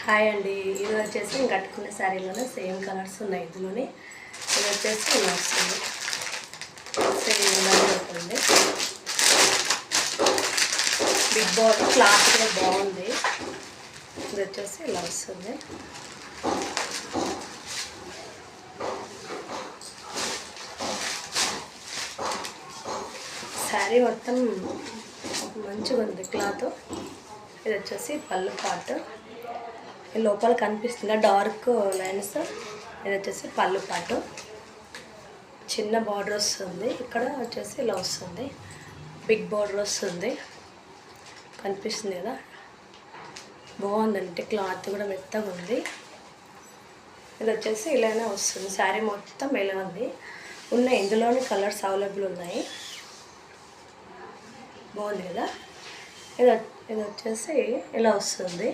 Hi అండి. ఇది వచ్చేసి నేను కట్టుకునే శారీలోనే సేమ్ కలర్స్ ఉన్నాయి. ఇందులోని ఇది వచ్చేసి ఇలా వస్తుంది, సేమ్ ఇలాగే ఉంటుంది. బిగ్ బార్డర్ క్లాత్ కూడా బాగుంది. ఇది వచ్చేసి ఇలా వస్తుంది. శారీ మొత్తం మంచిగా ఉంది క్లాత్. ఇది వచ్చేసి పళ్ళు పార్ట్, లోపల కనిపిస్తుంది డార్క్ లైన్స్. ఇది వచ్చేసి పళ్ళు పాటు, చిన్న బార్డర్ వస్తుంది. ఇక్కడ వచ్చేసి ఇలా వస్తుంది, బిగ్ బార్డర్ వస్తుంది. కనిపిస్తుంది కదా, బాగుందంటే క్లాత్ కూడా మెత్తగా ఉంది. ఇది వచ్చేసి ఇలానే వస్తుంది. శారీ మొత్తం ఇలా ఉంది. ఇందులోని కలర్స్ అవైలబుల్ ఉన్నాయి. బాగుంది కదా. ఇది వచ్చేసి ఇలా వస్తుంది.